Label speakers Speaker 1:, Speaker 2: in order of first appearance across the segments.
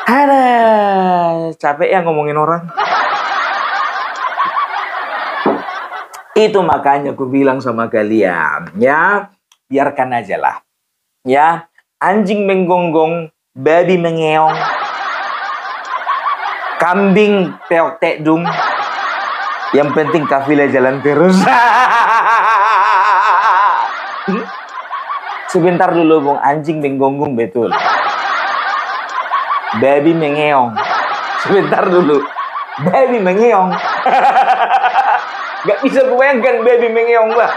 Speaker 1: Ada capek ya ngomongin orang. Itu makanya aku bilang sama kalian, ya, biarkan aja lah. Ya, anjing menggonggong, babi mengeong, kambing peok tekdung. Yang penting kafilah jalan terus. Sebentar dulu, Bung. Anjing menggonggong betul. Baby mengeong. Sebentar dulu. Baby mengeong. Gak bisa bayangkan baby mengeong, Pak.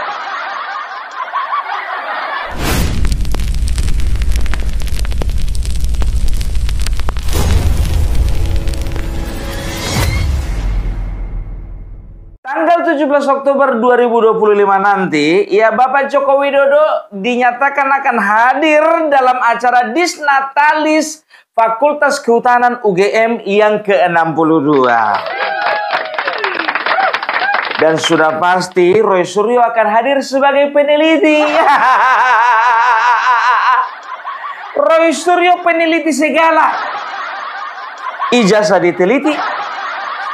Speaker 1: Tanggal 17 Oktober 2025 nanti, ya Bapak Joko Widodo dinyatakan akan hadir dalam acara Disnatalis Fakultas Kehutanan UGM yang ke-62. Dan sudah pasti Roy Suryo akan hadir sebagai peneliti. Roy Suryo peneliti segala. Ijazah diteliti,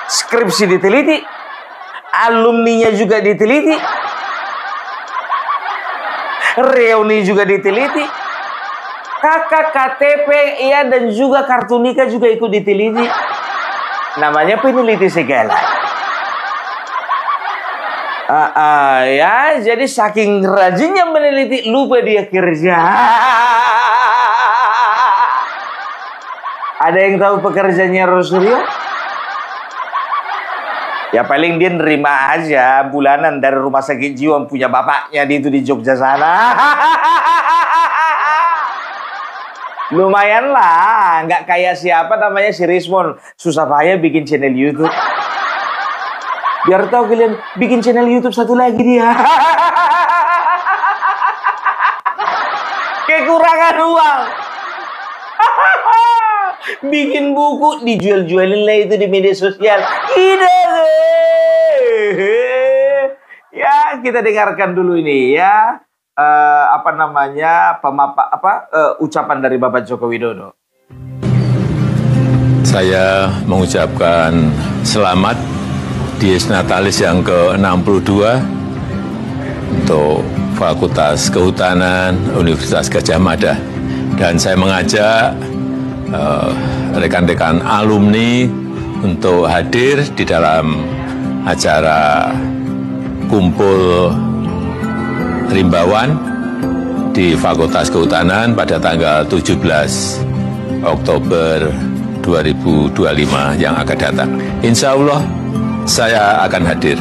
Speaker 1: skripsi diteliti, alumninya juga diteliti, reuni juga diteliti, kakak KTP ya, dan juga kartu nikah juga ikut diteliti. Namanya peneliti segala. Ya, jadi saking rajinnya meneliti lupa dia kerja. Ada yang tahu pekerjaannya Rosuryo? Ya paling dia nerima aja bulanan dari rumah sakit jiwa punya bapaknya di Jogja sana. Lumayan lah, nggak kayak siapa namanya si Rismon, susah payah bikin channel YouTube. Biar tahu kalian, bikin channel YouTube satu lagi dia. Kekurangan uang. Bikin buku dijual-jualin lah itu di media sosial. Ya, kita dengarkan dulu ini ya. Ucapan dari Bapak Joko Widodo.
Speaker 2: Saya mengucapkan selamat di Disnatalis yang ke-62 untuk Fakultas Kehutanan Universitas Gadjah Mada. Dan saya mengajak rekan-rekan alumni untuk hadir di dalam acara kumpul Rimbawan di Fakultas Kehutanan pada tanggal 17 Oktober 2025 yang akan datang. Insya Allah saya akan hadir.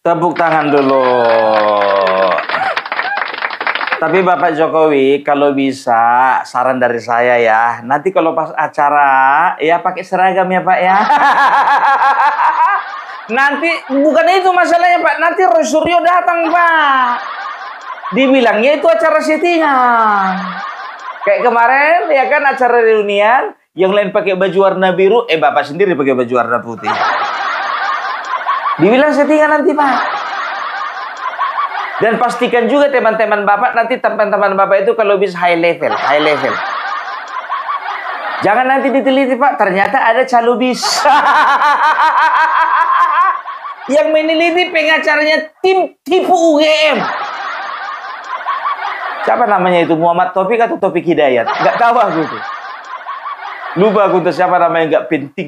Speaker 1: Tepuk tangan dulu. Tapi Bapak Jokowi, kalau bisa saran dari saya ya, nanti kalau pas acara ya pakai seragam ya Pak ya. Nanti bukan itu masalahnya Pak, nanti Roy Suryo datang Pak. Dibilangnya itu acara settingan. Kayak kemarin ya kan acara reunian, yang lain pakai baju warna biru, Bapak sendiri pakai baju warna putih. Dibilang settingan nanti Pak. Dan pastikan juga teman-teman Bapak, nanti teman-teman Bapak itu kalau bisa high level. Jangan nanti diteliti Pak, ternyata ada calubis. Yang meneliti pengacaranya tim tipu UGM. Siapa namanya itu? Muhammad Taufik atau Taufik Hidayat? Gak tahu aku tuh. Lupa aku tuh siapa namanya, gak penting.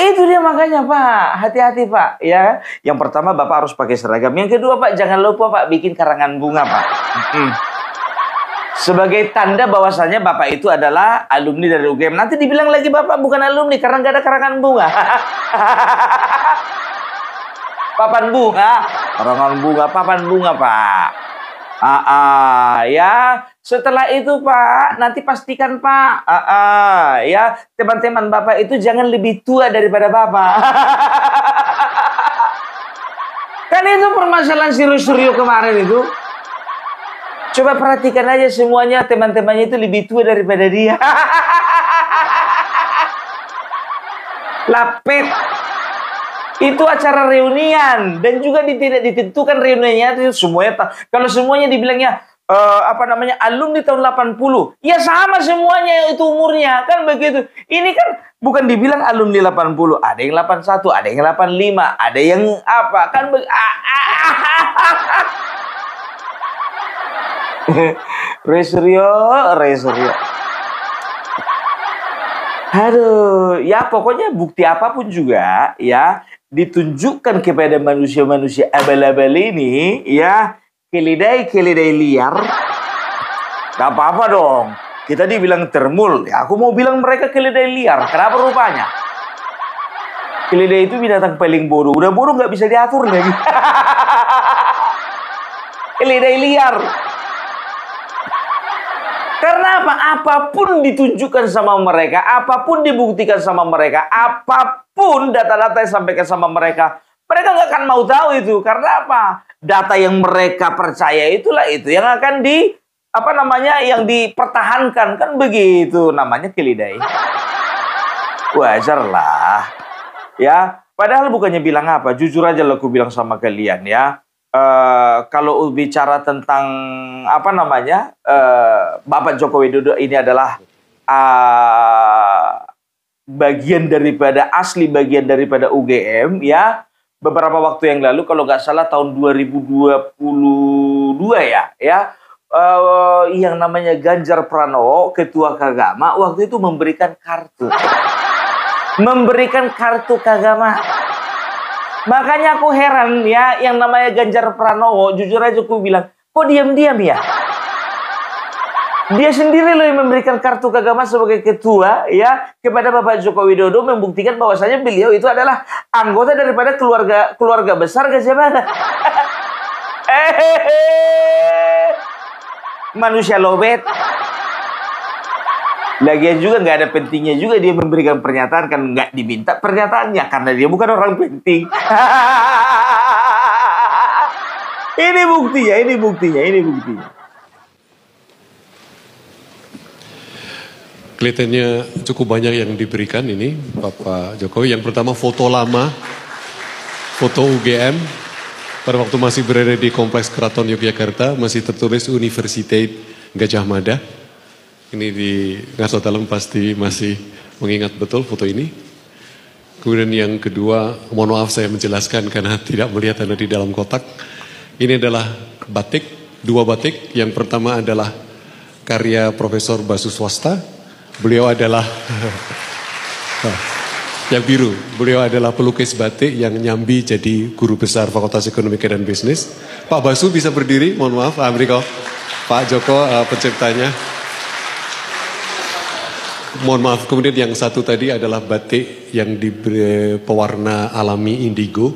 Speaker 1: Itu dia makanya Pak, hati-hati Pak ya. Yang pertama Bapak harus pakai seragam. Yang kedua Pak, jangan lupa Pak bikin karangan bunga Pak. Sebagai tanda bahwasannya Bapak itu adalah alumni dari UGM. Nanti dibilang lagi Bapak bukan alumni karena nggak ada karangan bunga. Papan bunga Pak. Ya. Setelah itu Pak, nanti pastikan Pak, ya teman-teman Bapak itu jangan lebih tua daripada Bapak. Kan itu permasalahan si Suryo kemarin itu. Coba perhatikan aja semuanya, teman-temannya itu lebih tua daripada dia. Lapet. Itu acara reunian. Dan juga tidak ditentukan reuniannya itu semuanya. Kalau semuanya dibilangnya, apa namanya, alumni tahun 80. Ya sama semuanya itu umurnya, kan begitu. Ini kan bukan dibilang alumni 80, ada yang 81, ada yang 85, ada yang apa, kan Resuryo. Aduh, ya pokoknya bukti apapun juga ya ditunjukkan kepada manusia-manusia abal-abal ini ya, keledai-keledai liar. Gak apa-apa dong. Kita dibilang termul, ya aku mau bilang mereka keledai liar. Kenapa rupanya? Keledai itu binatang paling bodoh. Udah bodoh nggak bisa diatur lagi. Keledai liar. Karena apa? Apapun ditunjukkan sama mereka, apapun dibuktikan sama mereka, apapun data-data yang disampaikan sama mereka, mereka nggak akan mau tahu itu. Karena apa? Data yang mereka percaya itulah itu yang akan yang dipertahankan, kan begitu. Namanya keledai. Wajar lah. Ya, padahal bukannya bilang apa, jujur aja lah aku bilang sama kalian ya. Kalau bicara tentang Bapak Joko Widodo ini adalah bagian daripada UGM ya. Beberapa waktu yang lalu kalau nggak salah tahun 2022 ya yang namanya Ganjar Pranowo, ketua Kagama, waktu itu memberikan kartu Kagama. Makanya aku heran ya, yang namanya Ganjar Pranowo, jujur aja aku bilang, kok diam-diam ya? Dia sendiri loh yang memberikan kartu Kagama sebagai ketua ya kepada Bapak Joko Widodo, membuktikan bahwasanya beliau itu adalah anggota daripada keluarga besar Gajah Mada. Manusia lobet. Lagian juga nggak ada pentingnya juga dia memberikan pernyataan, kan nggak diminta pernyataannya karena dia bukan orang penting. Ini buktinya.
Speaker 3: Kelihatannya cukup banyak yang diberikan ini Bapak Jokowi. Yang pertama foto lama, foto UGM pada waktu masih berada di Kompleks Keraton Yogyakarta, masih tertulis Universitas Gajah Mada. Ini di Ngarso Dalem pasti masih mengingat betul foto ini. Kemudian yang kedua, mohon maaf saya menjelaskan karena tidak melihat ada di dalam kotak. Ini adalah batik, 2 batik. Yang pertama adalah karya Profesor Basu Swasta. Beliau adalah yang biru. Beliau adalah pelukis batik yang nyambi jadi guru besar Fakultas Ekonomi dan Bisnis. Pak Basu bisa berdiri, mohon maaf, Pak Joko penciptanya. Mohon maaf, kemudian yang satu tadi adalah batik yang diberi pewarna alami indigo.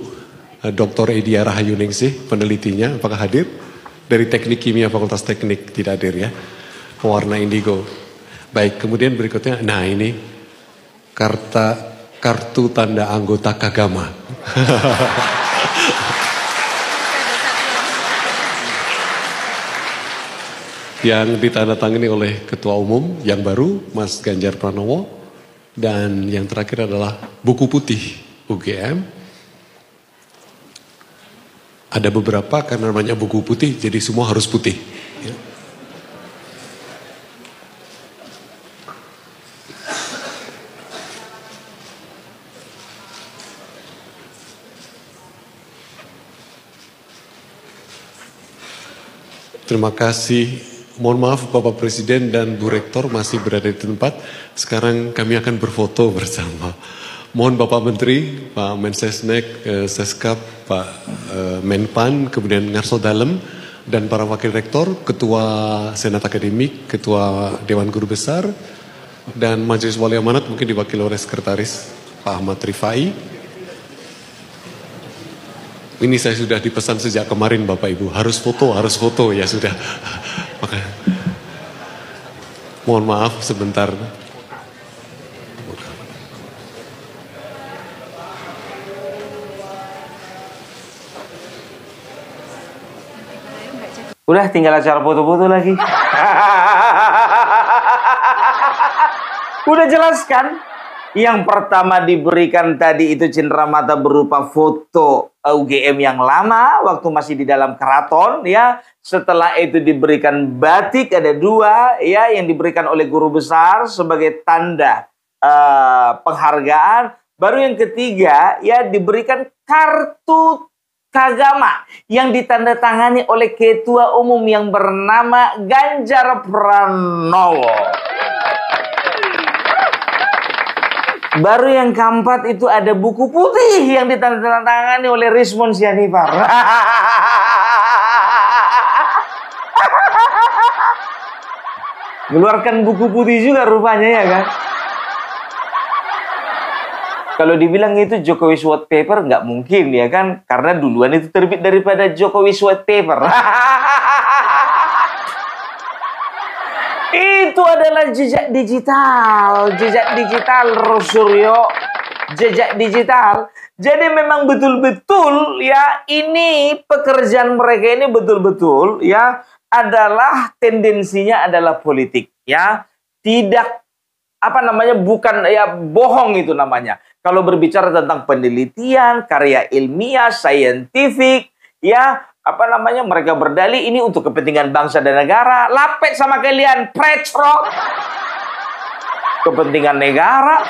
Speaker 3: Dr. Edia Rahayuningsih, penelitinya, apakah hadir? Dari Teknik Kimia Fakultas Teknik, tidak hadir ya. Pewarna indigo. Baik, kemudian berikutnya, nah ini kartu tanda anggota Kagama. Yang ditandatangani oleh Ketua Umum yang baru, Mas Ganjar Pranowo. Dan yang terakhir adalah buku putih UGM. Ada beberapa karena namanya buku putih, jadi semua harus putih. Ya. Terima kasih. Mohon maaf Bapak Presiden dan Bu Rektor masih berada di tempat. Sekarang kami akan berfoto bersama. Mohon Bapak Menteri, Pak Mensesnek, Seskap, Pak Menpan, kemudian Ngarso Dalem, dan para Wakil Rektor, Ketua Senat Akademik, Ketua Dewan Guru Besar, dan Majelis Wali Amanat mungkin diwakili oleh Sekretaris Pak Ahmad Rifai. Ini saya sudah dipesan sejak kemarin Bapak Ibu, harus foto, ya sudah. Maka, mohon maaf sebentar.
Speaker 1: Udah tinggal acara foto-foto lagi. Udah jelas kan? Yang pertama diberikan tadi itu cenderamata berupa foto UGM yang lama waktu masih di dalam keraton ya. Setelah itu diberikan batik ada 2 ya yang diberikan oleh guru besar sebagai tanda penghargaan. Baru yang ketiga ya diberikan kartu Kagama yang ditandatangani oleh ketua umum yang bernama Ganjar Pranowo. Baru yang keempat itu ada buku putih yang ditandatangani oleh Rismon Sianipar. Keluarkan buku putih juga rupanya ya kan. Kalau dibilang itu Jokowi's White Paper nggak mungkin ya kan, karena duluan itu terbit daripada Jokowi's White Paper. Itu adalah jejak digital Rosuryo, jejak digital. Jadi memang betul-betul ya ini pekerjaan mereka ini betul-betul ya adalah tendensinya adalah politik ya, tidak bukan ya bohong itu namanya. Kalau berbicara tentang penelitian, karya ilmiah, saintifik, ya mereka berdalih ini untuk kepentingan bangsa dan negara. Lapet sama kalian, pretro. Kepentingan negara.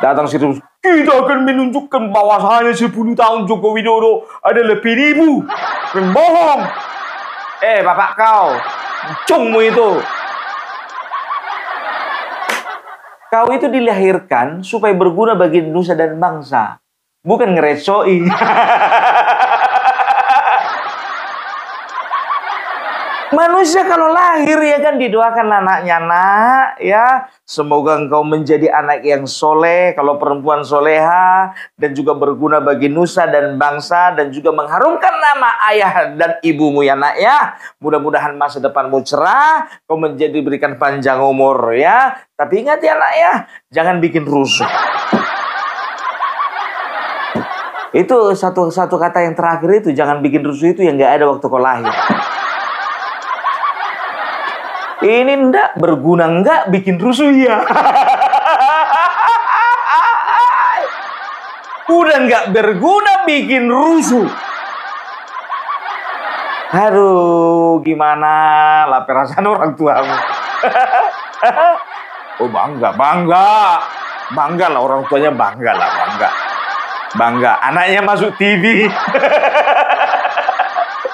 Speaker 1: Datang situ, kita akan menunjukkan bahwasanya 10 tahun Joko Widodo adalah penipu, bohong. Bapak kau, cungmu itu. Kau itu dilahirkan supaya berguna bagi nusa dan bangsa. Bukan ngeresoi. Manusia kalau lahir ya kan didoakan anaknya nak ya. Semoga engkau menjadi anak yang soleh. Kalau perempuan soleha. Dan juga berguna bagi nusa dan bangsa. Dan juga mengharumkan nama ayah dan ibumu ya nak ya. Mudah-mudahan masa depanmu cerah. Kau diberikan panjang umur ya. Tapi ingat ya nak ya. Jangan bikin rusuh. Itu satu kata yang terakhir itu. Jangan bikin rusuh itu yang gak ada waktu kau lahir. Ini ndak berguna enggak bikin rusuh ya. Udah nggak berguna bikin rusuh. Aduh, gimana lah perasaan orang tuamu? Oh bangga lah orang tuanya, bangga. Anaknya masuk TV.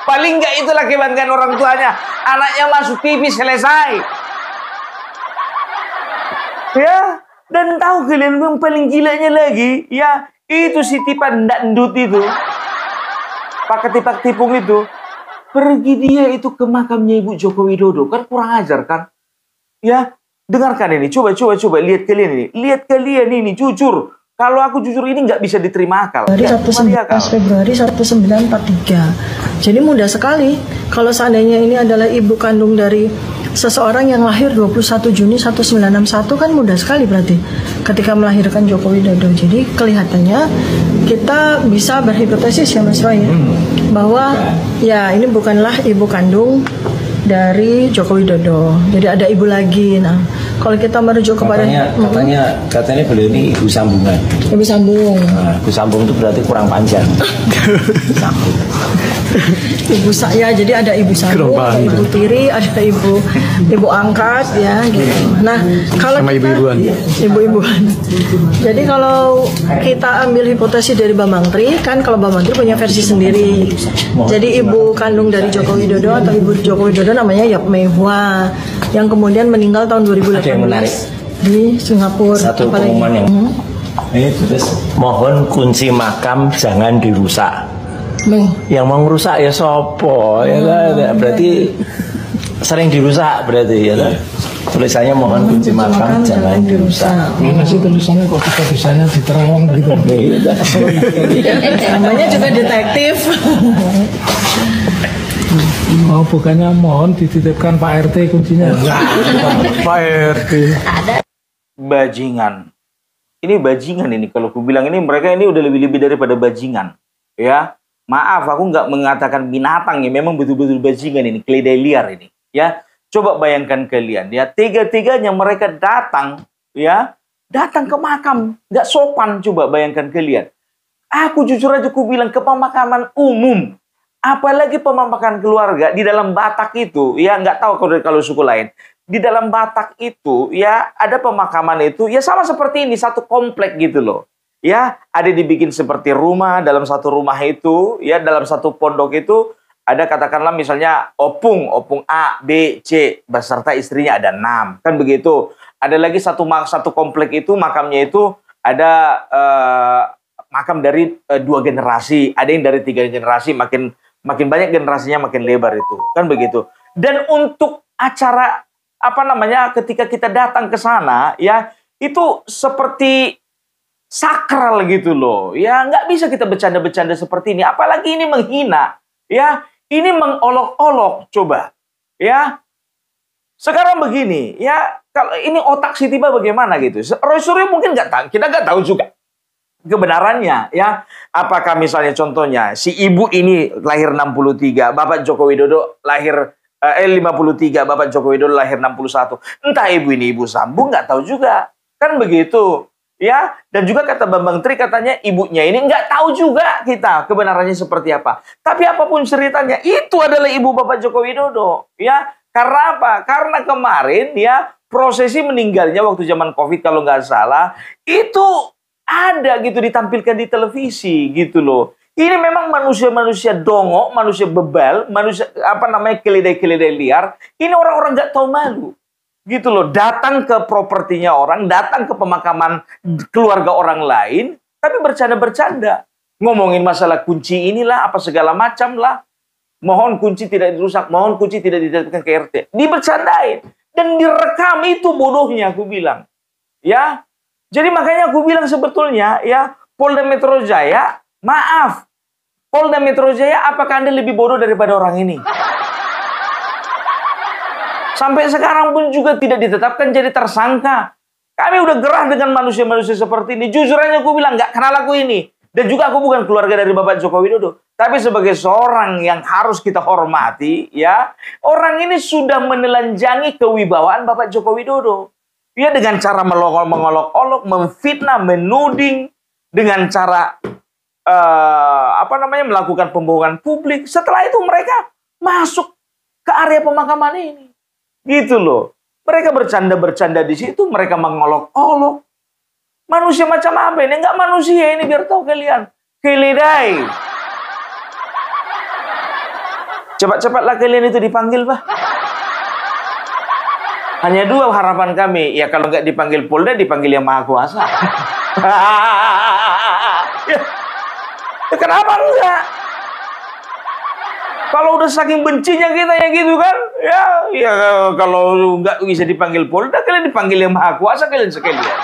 Speaker 1: Paling nggak itulah kebanggaan orang tuanya. Anaknya masuk TV selesai. Ya, dan tahu kalian yang paling gilanya lagi, ya itu si Tipan Dandut itu, Pak Ketipak Tipung itu, pergi dia itu ke makamnya Ibu Joko Widodo, kan kurang ajar kan? Ya, dengarkan ini, coba lihat kalian ini, jujur. Kalau aku jujur ini nggak bisa diterima akal.
Speaker 4: Dari 11 Februari 1943. Jadi mudah sekali. Kalau seandainya ini adalah ibu kandung dari seseorang yang lahir 21 Juni 1961 kan mudah sekali berarti ketika melahirkan Joko Widodo. Jadi kelihatannya kita bisa berhipotesis ya Mas Roy bahwa ya ini bukanlah ibu kandung dari Joko Widodo. Jadi ada ibu lagi. Nah, kalau kita merujuk kepada
Speaker 5: katanya beliau ini ibu sambungan.
Speaker 4: Ibu sambung.
Speaker 5: Nah, ibu sambung itu berarti kurang panjang.
Speaker 4: Ibu saya, jadi ada ibu sambung, ada ibu tiri, ada ibu angkat ya gitu. Nah, kalau
Speaker 3: sama ibu-ibuan.
Speaker 4: Jadi kalau kita ambil hipotesis dari Bambang Tri, kan kalau Bambang Tri punya versi sendiri. Jadi ibu kandung dari Joko Widodo atau ibu Joko Widodo namanya Yap Mei Hua yang kemudian meninggal tahun 2018 di Singapura.
Speaker 5: Satu pengumuman yang ini terus mohon kunci makam jangan dirusak. Yang mau merusak ya sopo ya kan? Berarti sering dirusak berarti ya kan? Tulisannya mohon kunci makam jangan dirusak.
Speaker 6: Mana sih tulisannya kok bisa-bisanya diterong gitu?
Speaker 4: Namanya juga detektif.
Speaker 6: Oh, bukannya mohon dititipkan Pak RT kuncinya.
Speaker 3: Pak RT.
Speaker 1: Bajingan. Ini bajingan ini. Kalau aku bilang ini mereka ini udah lebih daripada bajingan. Ya. Maaf, aku nggak mengatakan binatang ya. Memang betul-betul bajingan ini. Keledai liar ini. Ya. Coba bayangkan kalian. Ya. Tiga-tiganya mereka datang. Ya. datang ke makam, nggak sopan. Coba bayangkan kalian. Aku jujur aja ku bilang ke pemakaman umum, apalagi pemakaman keluarga di dalam Batak itu, ya nggak tahu kalau suku lain. Di dalam Batak itu, ya ada pemakaman itu, ya sama seperti ini, satu komplek gitu loh. Ya, ada dibikin seperti rumah, dalam satu rumah itu, ya dalam satu pondok itu, ada katakanlah misalnya opung A, B, C, beserta istrinya ada 6, kan begitu. Ada lagi satu komplek itu, makamnya itu ada makam dari 2 generasi, ada yang dari 3 generasi, makin banyak generasinya makin lebar itu, kan begitu. Dan untuk acara ketika kita datang ke sana, ya itu seperti sakral gitu loh, ya nggak bisa kita bercanda-bercanda seperti ini, apalagi ini menghina, ya. Ini mengolok-olok, coba. Ya. Sekarang begini, ya, kalau ini otak si Tiba bagaimana gitu. Roy Suryo mungkin nggak tahu, kita nggak tahu juga kebenarannya, ya. Apakah misalnya contohnya si ibu ini lahir 63, Bapak Joko Widodo lahir 53, Bapak Joko Widodo lahir 61. Entah ibu ini ibu sambung, nggak tahu juga. Kan begitu. Ya, dan juga kata Bambang Tri katanya ibunya ini nggak tahu juga kita kebenarannya seperti apa. Tapi apapun ceritanya, itu adalah ibu Bapak Joko Widodo. Ya, karena apa? Karena kemarin ya prosesi meninggalnya waktu zaman COVID kalau nggak salah itu ada gitu ditampilkan di televisi gitu loh. Ini memang manusia-manusia dongok, manusia bebal, manusia keledai-keledai liar. Ini orang-orang nggak tahu malu. Gitu loh, datang ke propertinya orang, datang ke pemakaman keluarga orang lain, tapi bercanda-bercanda. Ngomongin masalah kunci inilah, apa segala macam lah. Mohon kunci tidak dirusak, mohon kunci tidak dititipkan ke RT. Dibercandain. Dan direkam itu bodohnya, aku bilang. Ya, jadi makanya aku bilang sebetulnya, ya, Polda Metro Jaya, maaf. Polda Metro Jaya, apakah Anda lebih bodoh daripada orang ini? Sampai sekarang pun juga tidak ditetapkan jadi tersangka. Kami udah gerah dengan manusia-manusia seperti ini. Jujur aja aku bilang, nggak kenal aku ini. Dan juga aku bukan keluarga dari Bapak Joko Widodo. Tapi sebagai seorang yang harus kita hormati, ya, orang ini sudah menelanjangi kewibawaan Bapak Joko Widodo. Ya, dengan cara mengolok-olok, memfitnah, menuding. Dengan cara, melakukan pembohongan publik. Setelah itu mereka masuk ke area pemakaman ini. Gitu loh. Mereka bercanda-bercanda di situ, mereka mengolok-olok. Manusia macam apa ini? Enggak manusia ini, biar tahu kalian. Keledai. Cepat-cepatlah kalian itu dipanggil, Pak. Hanya 2 harapan kami. Ya kalau nggak dipanggil Polda, dipanggil Yang Maha Kuasa. Ya, kenapa enggak? Kalau udah saking bencinya kita ya gitu kan, ya kalau nggak bisa dipanggil Polda, kalian dipanggil Yang Maha Kuasa kalian sekalian.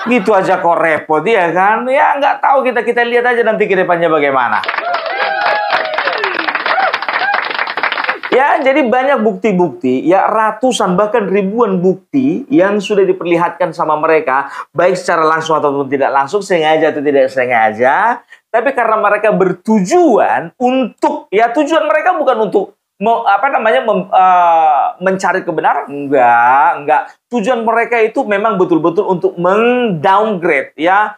Speaker 1: Gitu aja kok repot ya kan? Ya nggak tahu kita lihat aja nanti ke depannya bagaimana. Ya, jadi banyak bukti-bukti, ya ratusan bahkan ribuan bukti yang sudah diperlihatkan sama mereka, baik secara langsung ataupun tidak langsung, sengaja atau tidak sengaja. Tapi karena mereka bertujuan untuk, ya tujuan mereka bukan untuk mencari kebenaran, enggak. Tujuan mereka itu memang betul-betul untuk mendowngrade, ya.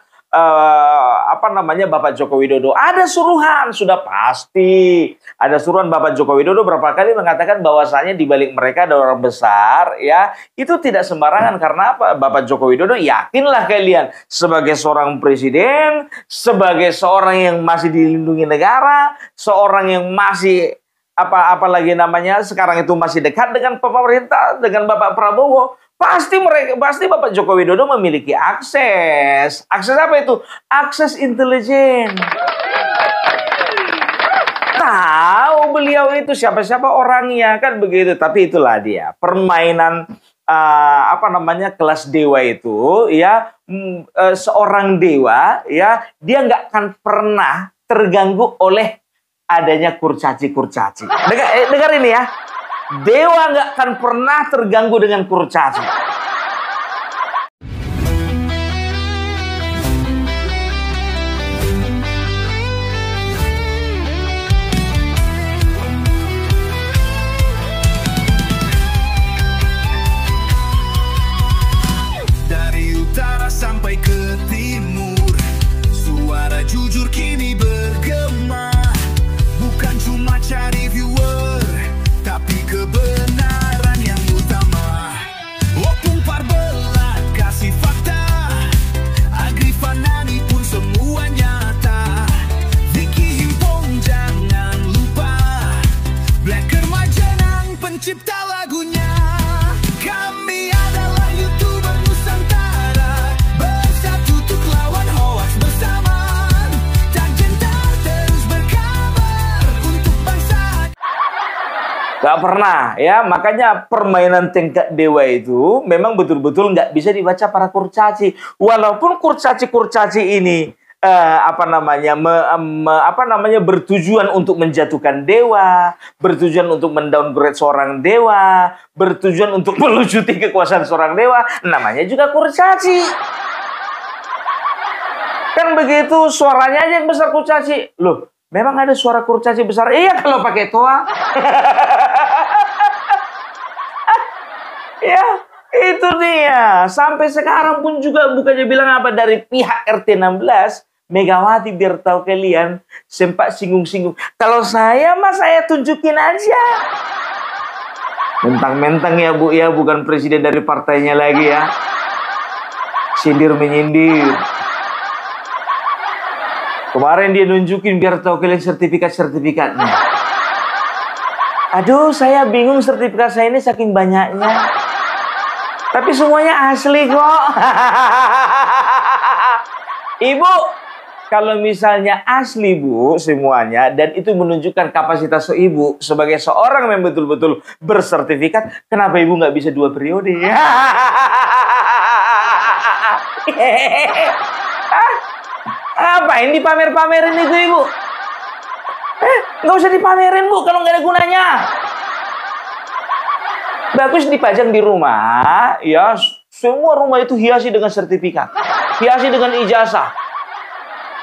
Speaker 1: Bapak Joko Widodo. Ada suruhan, sudah pasti. Ada suruhan Bapak Joko Widodo berapa kali mengatakan bahwasanya di balik mereka ada orang besar, ya. Itu tidak sembarangan karena apa? Bapak Joko Widodo, yakinlah kalian, sebagai seorang presiden, sebagai seorang yang masih dilindungi negara, seorang yang masih apalagi namanya sekarang itu masih dekat dengan pemerintah, dengan Bapak Prabowo. Pasti Bapak Joko Widodo memiliki akses. Akses apa itu? Akses intelijen. Tahu beliau itu siapa-siapa orangnya, kan begitu. Tapi itulah dia permainan kelas dewa itu, ya. Seorang dewa, ya, dia nggak akan pernah terganggu oleh adanya kurcaci-kurcaci. Dengar ini ya. Dewa nggak akan pernah terganggu dengan kurcaci.
Speaker 7: pencipta lagunya. Kami adalah YouTuber Nusantara, bersatu untuk lawan hoax bersama, tak gentar terus berkabar untuk bangsa.
Speaker 1: Gak pernah ya, makanya permainan tingkat dewa itu memang betul-betul nggak bisa dibaca para kurcaci. Walaupun kurcaci ini bertujuan untuk menjatuhkan dewa, bertujuan untuk mendowngrade seorang dewa, bertujuan untuk melucuti kekuasaan seorang dewa, namanya juga kurcaci. Kan begitu, suaranya aja yang besar kurcaci. Loh, memang ada suara kurcaci besar? Iya, kalau pakai toa. Ya, itu dia. Sampai sekarang pun juga bukannya bilang apa dari pihak RT 16, Megawati biar tahu kalian sempat singgung-singgung. Kalau saya mah saya tunjukin aja. Mentang-mentang ya Bu ya, bukan presiden dari partainya lagi ya. Sindir menyindir. Kemarin dia nunjukin biar tahu kalian sertifikat-sertifikatnya. Aduh, saya bingung sertifikat saya ini saking banyaknya. Tapi semuanya asli kok. Ibu, kalau misalnya asli Bu semuanya, dan itu menunjukkan kapasitas Ibu sebagai seorang yang betul-betul bersertifikat, kenapa Ibu nggak bisa 2 periode? Ngapain dipamer-pamerin itu Ibu? Nggak usah dipamerin Bu kalau nggak ada gunanya. Bagus dipajang di rumah, ya semua rumah itu hiasi dengan sertifikat, hiasi dengan ijazah.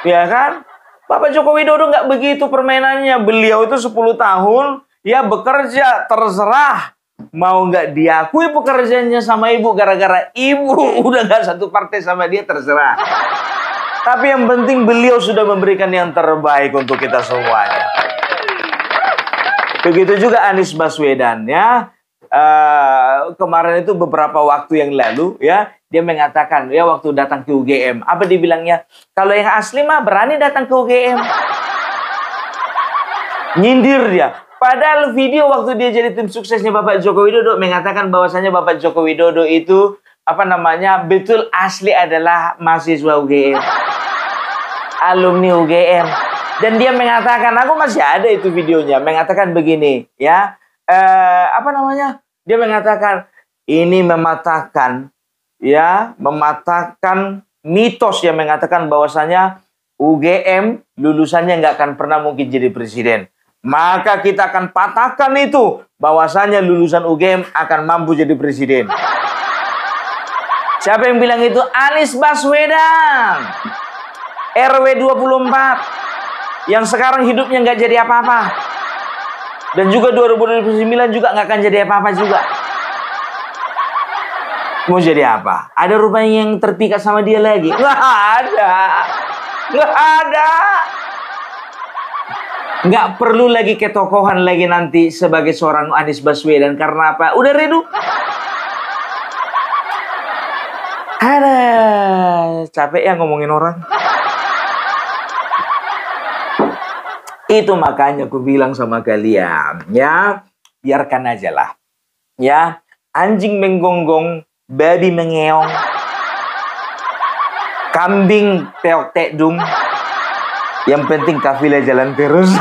Speaker 1: Ya kan? Bapak Joko Widodo nggak begitu permainannya. Beliau itu 10 tahun ya bekerja terserah. Mau nggak diakui pekerjaannya sama ibu gara-gara ibu udah nggak satu partai sama dia, terserah. Tapi yang penting beliau sudah memberikan yang terbaik untuk kita semuanya. Begitu juga Anies Baswedan ya. Kemarin itu beberapa waktu yang lalu ya, dia mengatakan ya waktu datang ke UGM, apa dibilangnya, kalau yang asli mah berani datang ke UGM. Nyindir dia. Padahal video waktu dia jadi tim suksesnya Bapak Joko Widodo mengatakan bahwasanya Bapak Joko Widodo itu betul asli adalah mahasiswa UGM, alumni UGM. Dan dia mengatakan, aku masih ada itu videonya, mengatakan begini ya. Dia mengatakan ini mematahkan mitos yang mengatakan bahwasanya UGM lulusannya nggak akan pernah mungkin jadi presiden. Maka kita akan patahkan itu bahwasanya lulusan UGM akan mampu jadi presiden. Siapa yang bilang itu? Anies Baswedan, RW 24, yang sekarang hidupnya nggak jadi apa-apa. Dan juga 2029 juga nggak akan jadi apa-apa juga. Mau jadi apa? Ada rupanya yang terpikat sama dia lagi? Nggak ada. Nggak ada. Nggak perlu lagi ketokohan lagi nanti sebagai seorang Anies Baswedan. Karena apa? Udah redu. Ada. Capek ya ngomongin orang. Itu makanya aku bilang sama kalian, ya, biarkan aja lah. Ya, anjing menggonggong, babi mengeong, kambing teok tekdung. Yang penting kafilah jalan terus.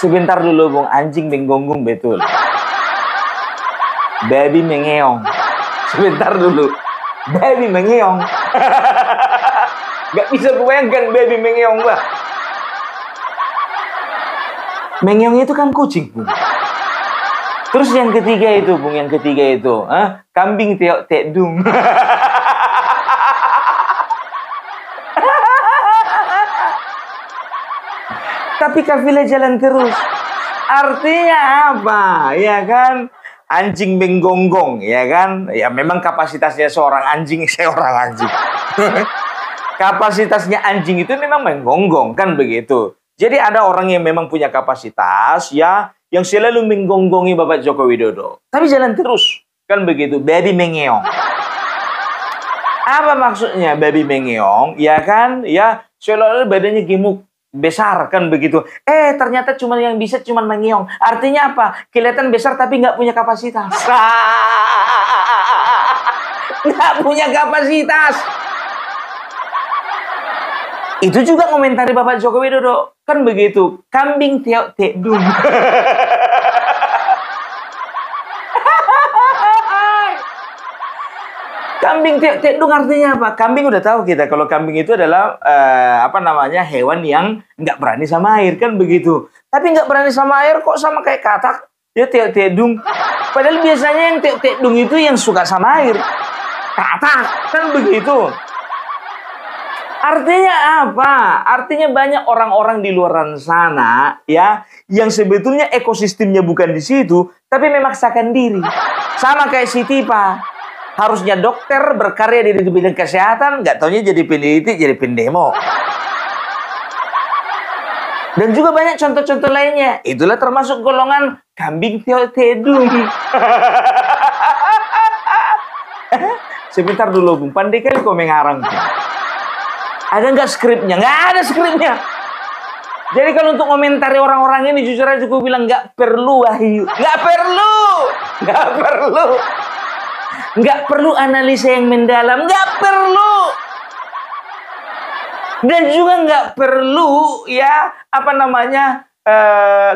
Speaker 1: Sebentar dulu, Bung. Anjing menggonggong betul. Babi mengeong. Sebentar dulu. Babi mengeong. Gak bisa bayangkan baby mengeong lah. Mengeong itu kan kucing, Bung. Terus yang ketiga itu, Bung, kambing teok tekdung. Tapi kafilah jalan terus. Artinya apa? Ya kan? Anjing menggonggong, ya kan? Ya memang kapasitasnya seorang anjing. Kapasitasnya anjing itu memang menggonggong, kan begitu. Jadi ada orang yang memang punya kapasitas ya, yang selalu menggonggongi Bapak Joko Widodo. Tapi jalan terus, kan begitu. Baby mengeong. Apa maksudnya baby mengeong? Ya kan, ya selalu badannya gemuk, besar kan begitu. Ternyata yang bisa cuma mengiong. Artinya apa? Kelihatan besar tapi nggak punya kapasitas. Nggak punya kapasitas. Itu juga komentari Bapak Joko Widodo. Kan begitu. Kambing tiok tekdung. Kambing tiok tekdung artinya apa? Kambing udah tahu kita. Kalau kambing itu adalah hewan yang nggak berani sama air. Kan begitu. Tapi nggak berani sama air kok sama kayak katak. Ya tiok tekdung. Padahal biasanya yang tiok tekdung itu yang suka sama air. Katak. Kan begitu. Artinya apa? Artinya banyak orang-orang di luar sana ya yang sebetulnya ekosistemnya bukan di situ, tapi memaksakan diri. Sama kayak si Tipa. Harusnya dokter berkarya di bidang kesehatan, nggak taunya jadi peneliti, jadi pendemo. Dan juga banyak contoh-contoh lainnya. Itulah termasuk golongan kambing teodung. Sebentar dulu, Bung. Pandai kali kau mengarang. Ada nggak skripnya? Nggak ada skripnya. Jadi kalau untuk komentari orang-orang ini, jujur aja gue bilang nggak perlu, Wahyu. Nggak perlu. Nggak perlu. Nggak perlu analisa yang mendalam. Nggak perlu. Dan juga nggak perlu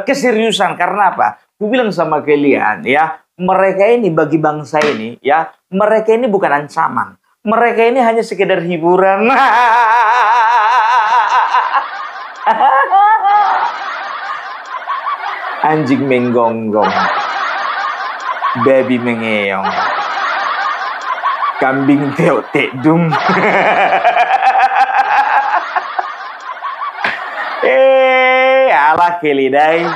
Speaker 1: keseriusan. Karena apa? Gue bilang sama kalian ya, mereka ini bagi bangsa ini ya, mereka ini bukan ancaman. Mereka ini hanya sekedar hiburan. Anjing menggonggong. Babi mengeong. Kambing teok tekdung. Alah kelidai.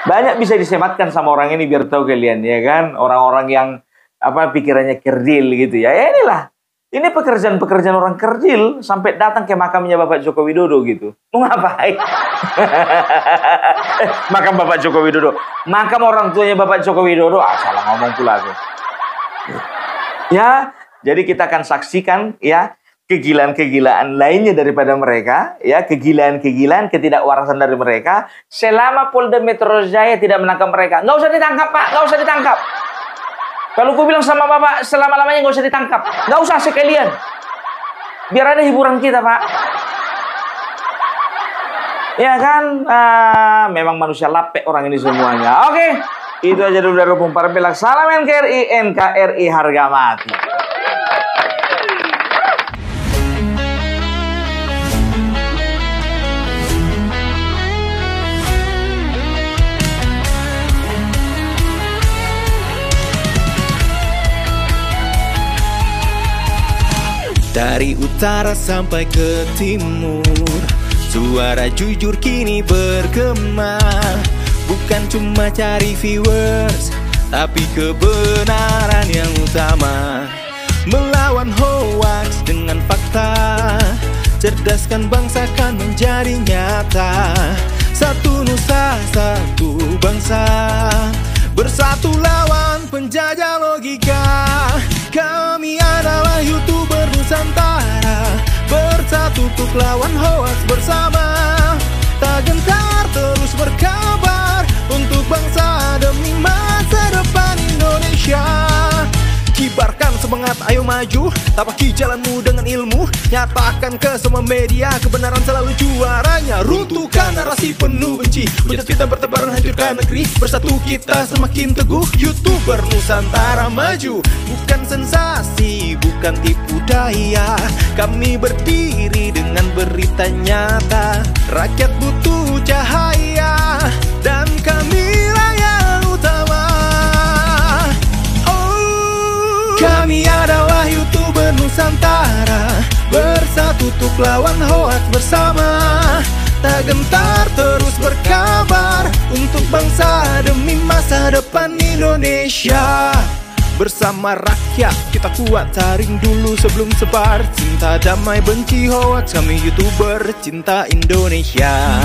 Speaker 1: Banyak bisa disematkan sama orang ini biar tahu kalian ya kan. Orang-orang yang pikirannya kerdil gitu ya. Inilah. Ini pekerjaan-pekerjaan orang kerdil sampai datang ke makamnya Bapak Joko Widodo gitu. Mau ngapain? Makam Bapak Joko Widodo. Makam orang tuanya Bapak Joko Widodo. Salah ngomong pula aku. Ya, jadi kita akan saksikan ya kegilaan-kegilaan lainnya daripada mereka, ya, kegilaan-kegilaan ketidakwarasan dari mereka selama Polda Metro Jaya tidak menangkap mereka. Nggak usah ditangkap, Pak, nggak usah ditangkap. Kalau gue bilang sama Bapak selama-lamanya nggak usah ditangkap, nggak usah sekalian. Biar ada hiburan kita, Pak. Ya kan, memang manusia lapek orang ini semuanya. Oke, itu aja dulu dari Opung Parpelak. Salam NKRI, NKRI harga mati.
Speaker 7: Dari utara sampai ke timur, suara jujur kini bergema. Bukan cuma cari viewers, tapi kebenaran yang utama. Melawan hoax dengan fakta, cerdaskan bangsa kan menjadi nyata. Satu nusa, satu bangsa, bersatu lawan penjajah logika. Kami adalah YouTuber Nusantara, bersatu untuk lawan hoax bersama. Tak gentar terus berkabar untuk bangsa demi masa depan Indonesia. Kibarkan semangat, ayo maju, tapaki jalanmu dengan ilmu. Nyatakan ke semua media, kebenaran selalu juaranya. Runtuhkan narasi penuh benci, hujat fitnah bertebaran, hancurkan negeri. Bersatu kita semakin teguh, YouTuber Nusantara maju. Bukan sensasi, bukan tipu daya, kami berdiri dengan berita nyata. Rakyat butuh cahaya, dan kamilah yang utama. Kami adalah YouTuber Nusantara, bersatu untuk lawan hoax bersama. Tak gentar terus berkabar untuk bangsa demi masa depan Indonesia. Bersama rakyat kita kuat, saring dulu sebelum sebar. Cinta damai benci hoax, kami YouTuber cinta Indonesia.